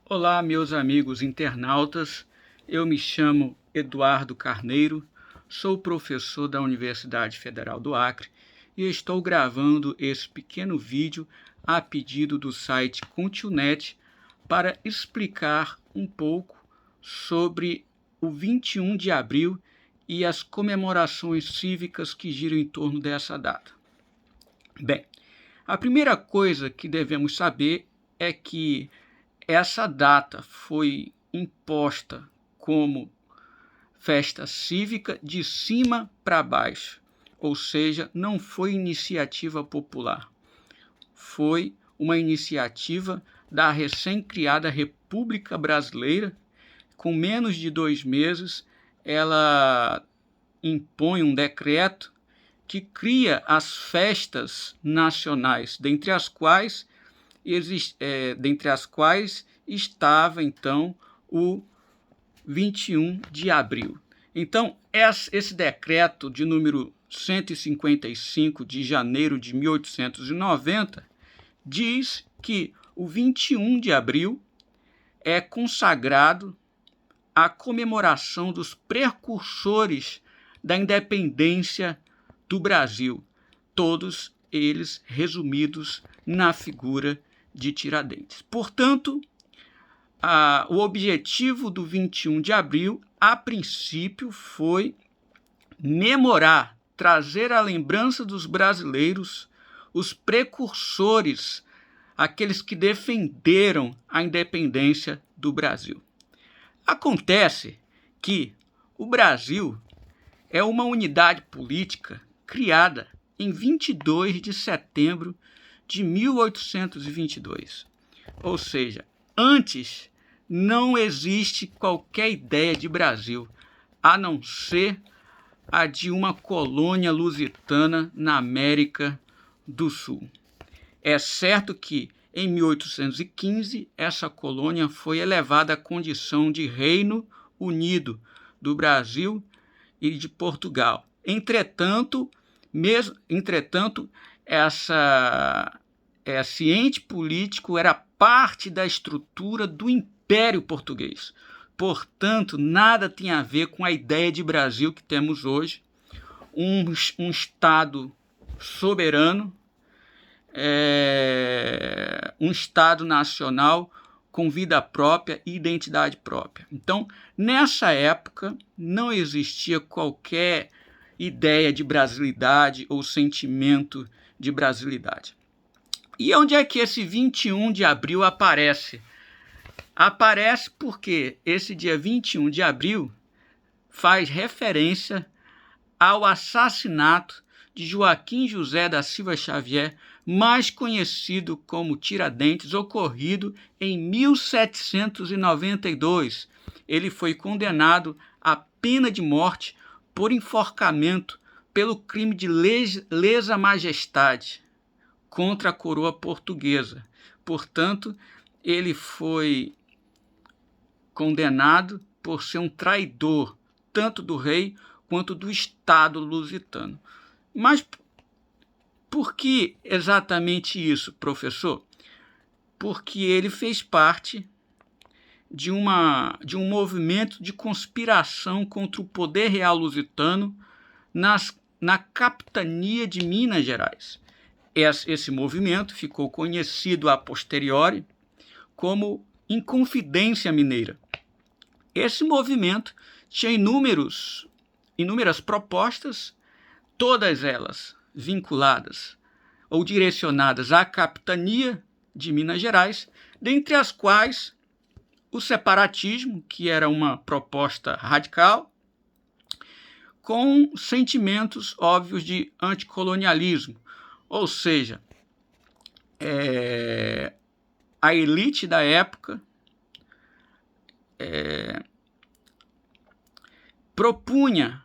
Olá, meus amigos internautas. Eu me chamo Eduardo Carneiro, sou professor da Universidade Federal do Acre e estou gravando esse pequeno vídeo a pedido do site Continu.net para explicar um pouco sobre o 21 de abril e as comemorações cívicas que giram em torno dessa data. Bem, a primeira coisa que devemos saber é que essa data foi imposta como festa cívica de cima para baixo, ou seja, não foi iniciativa popular. Foi uma iniciativa da recém-criada República Brasileira. Com menos de 2 meses, ela impõe um decreto que cria as festas nacionais, dentre as quais estava, então, o 21 de abril. Então, esse decreto de número 155 de janeiro de 1890 diz que o 21 de abril é consagrado à comemoração dos precursores da independência do Brasil, todos eles resumidos na figura de Tiradentes. Portanto, o objetivo do 21 de abril, a princípio, foi memorar, trazer à lembrança dos brasileiros os precursores, aqueles que defenderam a independência do Brasil. Acontece que o Brasil é uma unidade política criada em 22 de setembro de 1822. Ou seja, antes não existe qualquer ideia de Brasil, a não ser a de uma colônia lusitana na América do Sul. É certo que, em 1815, essa colônia foi elevada à condição de Reino Unido do Brasil e de Portugal. Entretanto, esse ente político era parte da estrutura do Império Português. Portanto, nada tem a ver com a ideia de Brasil que temos hoje, um Estado soberano, um Estado nacional com vida própria e identidade própria. Então, nessa época, não existia qualquer ideia de brasilidade ou sentimento de brasilidade. E onde é que esse 21 de abril aparece? Aparece porque esse dia 21 de abril faz referência ao assassinato de Joaquim José da Silva Xavier, mais conhecido como Tiradentes, ocorrido em 1792. Ele foi condenado à pena de morte por enforcamento pelo crime de lesa majestade contra a coroa portuguesa. Portanto, ele foi condenado por ser um traidor, tanto do rei quanto do Estado lusitano. Mas por que exatamente isso, professor? Porque ele fez parte de um movimento de conspiração contra o poder real lusitano na capitania de Minas Gerais. Esse movimento ficou conhecido a posteriori como Inconfidência Mineira. Esse movimento tinha inúmeras propostas, todas elas vinculadas ou direcionadas à capitania de Minas Gerais, dentre as quais o separatismo, que era uma proposta radical, com sentimentos óbvios de anticolonialismo, ou seja, a elite da época propunha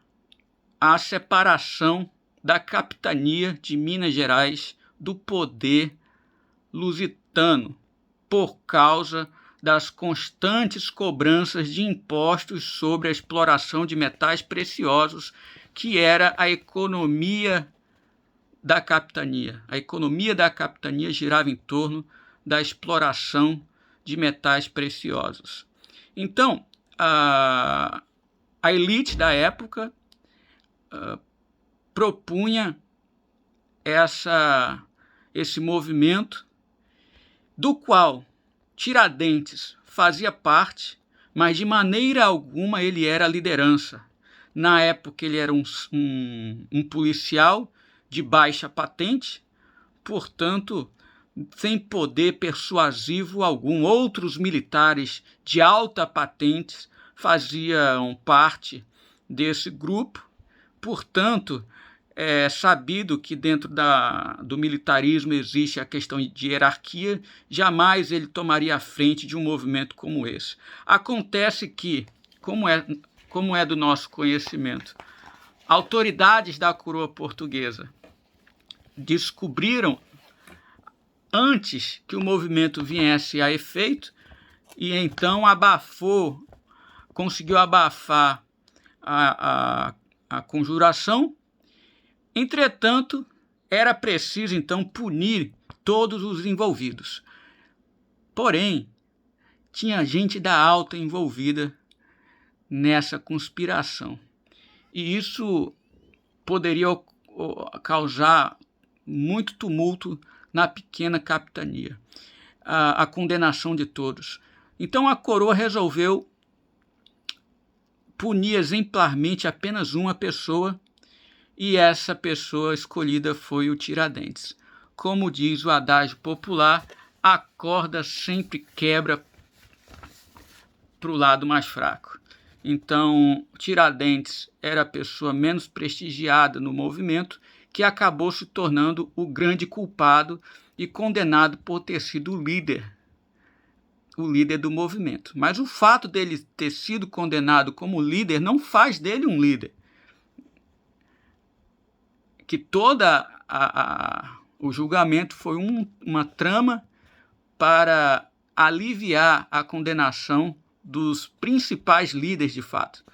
a separação da capitania de Minas Gerais do poder lusitano, por causa das constantes cobranças de impostos sobre a exploração de metais preciosos, que era a economia da capitania. A economia da capitania girava em torno da exploração de metais preciosos. Então, a elite da época propunha esse movimento, do qual Tiradentes fazia parte, mas de maneira alguma ele era a liderança. Na época ele era um policial de baixa patente, portanto, sem poder persuasivo algum. Outros militares de alta patente faziam parte desse grupo, portanto, é sabido que dentro do militarismo existe a questão de hierarquia, jamais ele tomaria a frente de um movimento como esse. Acontece que, como é do nosso conhecimento, autoridades da coroa portuguesa descobriram antes que o movimento viesse a efeito e então conseguiu abafar a conjuração. Entretanto, era preciso então punir todos os envolvidos. Porém, tinha gente da alta envolvida nessa conspiração. E isso poderia causar muito tumulto na pequena capitania, a condenação de todos. Então a coroa resolveu punir exemplarmente apenas uma pessoa, e essa pessoa escolhida foi o Tiradentes. Como diz o adágio popular, a corda sempre quebra para o lado mais fraco. Então, Tiradentes era a pessoa menos prestigiada no movimento, que acabou se tornando o grande culpado e condenado por ter sido o líder do movimento. Mas o fato dele ter sido condenado como líder não faz dele um líder. Que toda o julgamento foi uma trama para aliviar a condenação dos principais líderes de fato.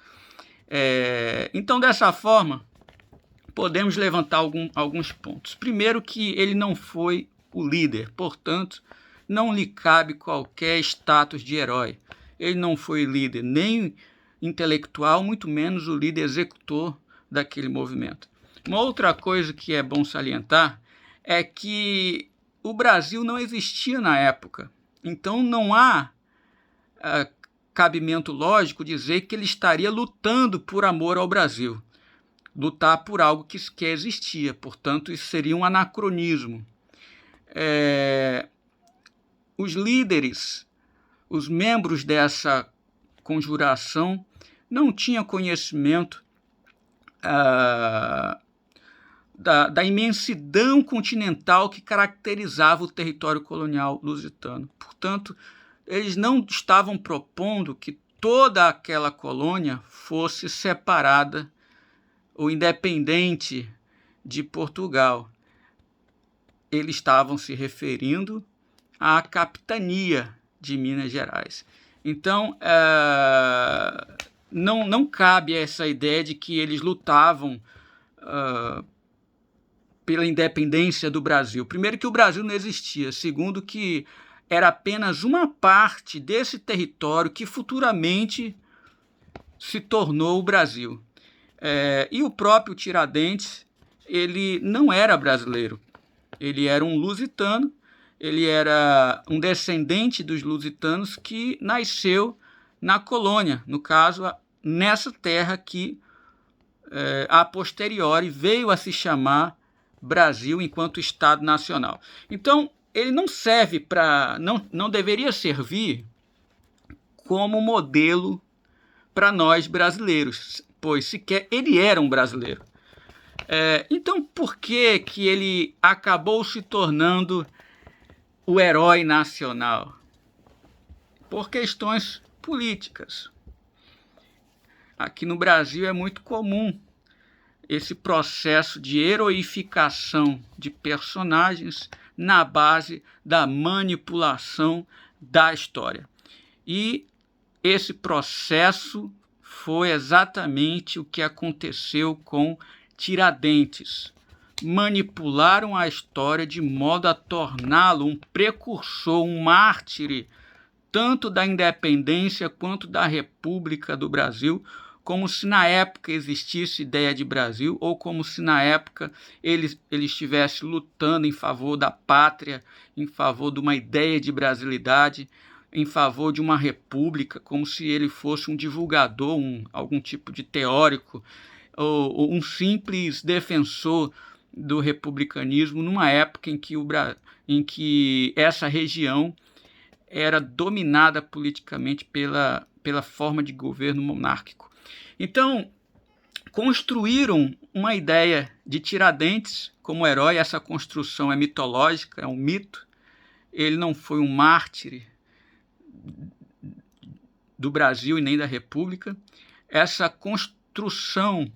Então, dessa forma, podemos levantar alguns pontos. Primeiro, que ele não foi o líder, portanto, não lhe cabe qualquer status de herói. Ele não foi líder nem intelectual, muito menos o líder executor daquele movimento. Uma outra coisa que é bom salientar é que o Brasil não existia na época. Então não há cabimento lógico dizer que ele estaria lutando por amor ao Brasil. Lutar por algo que sequer existia. Portanto, isso seria um anacronismo. Os líderes, os membros dessa conjuração, não tinham conhecimento da imensidão continental que caracterizava o território colonial lusitano. Portanto, eles não estavam propondo que toda aquela colônia fosse separada ou independente de Portugal. Eles estavam se referindo à capitania de Minas Gerais. Então, não cabe essa ideia de que eles lutavam pela independência do Brasil. Primeiro, que o Brasil não existia. Segundo, que era apenas uma parte desse território que futuramente se tornou o Brasil. E o próprio Tiradentes, ele não era brasileiro. Ele era um lusitano, ele era um descendente dos lusitanos que nasceu na colônia, no caso, nessa terra que, a posteriori, veio a se chamar Brasil enquanto Estado Nacional. Então, ele não serve para, não deveria servir como modelo para nós brasileiros, pois sequer ele era um brasileiro. Então, por que ele acabou se tornando o herói nacional? Por questões políticas. Aqui no Brasil é muito comum esse processo de heroificação de personagens na base da manipulação da história. E esse processo foi exatamente o que aconteceu com Tiradentes. Manipularam a história de modo a torná-lo um precursor, um mártir, tanto da independência quanto da República do Brasil, como se na época existisse ideia de Brasil, ou como se na época ele estivesse lutando em favor da pátria, em favor de uma ideia de brasilidade, em favor de uma república, como se ele fosse um divulgador, algum tipo de teórico, ou um simples defensor do republicanismo, numa época em que essa região era dominada politicamente pela forma de governo monárquico. Então, construíram uma ideia de Tiradentes como herói. Essa construção é mitológica, é um mito. Ele não foi um mártir do Brasil e nem da República. Essa construção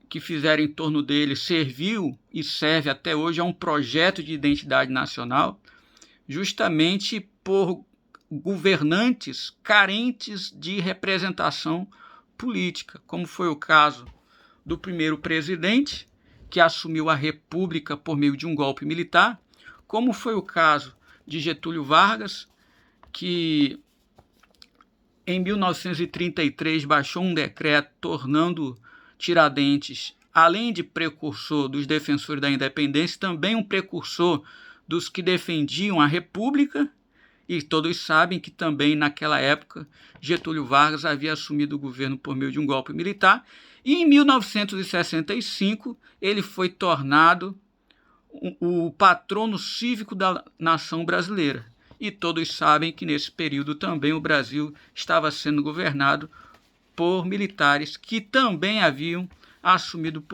que fizeram em torno dele serviu e serve até hoje a um projeto de identidade nacional, justamente por governantes carentes de representação política, como foi o caso do primeiro presidente, que assumiu a República por meio de um golpe militar, como foi o caso de Getúlio Vargas, que em 1933 baixou um decreto tornando Tiradentes, além de precursor dos defensores da independência, também um precursor dos que defendiam a República. E todos sabem que também naquela época Getúlio Vargas havia assumido o governo por meio de um golpe militar, e em 1965 ele foi tornado o patrono cívico da nação brasileira. E todos sabem que nesse período também o Brasil estava sendo governado por militares que também haviam assumido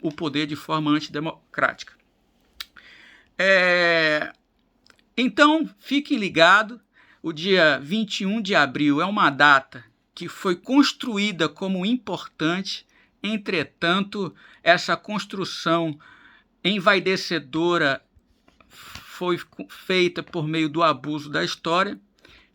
o poder de forma antidemocrática. Então, fiquem ligados, o dia 21 de abril é uma data que foi construída como importante. Entretanto, essa construção envaidecedora foi feita por meio do abuso da história.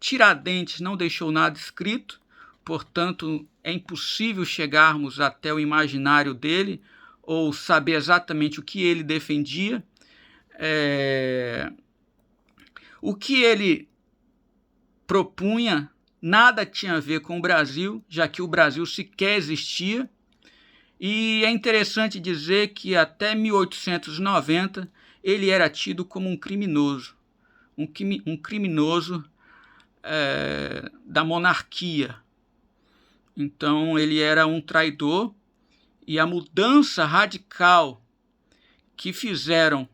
Tiradentes não deixou nada escrito, portanto, é impossível chegarmos até o imaginário dele ou saber exatamente o que ele defendia. O que ele propunha nada tinha a ver com o Brasil, já que o Brasil sequer existia. E é interessante dizer que até 1890 ele era tido como um criminoso, um criminoso da monarquia. Então ele era um traidor, e a mudança radical que fizeram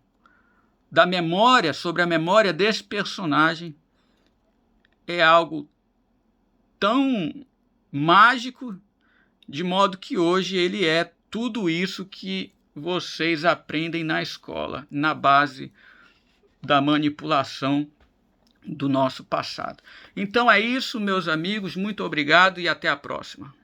sobre a memória desse personagem é algo tão mágico, de modo que hoje ele é tudo isso que vocês aprendem na escola, na base da manipulação do nosso passado. Então é isso, meus amigos, muito obrigado e até a próxima.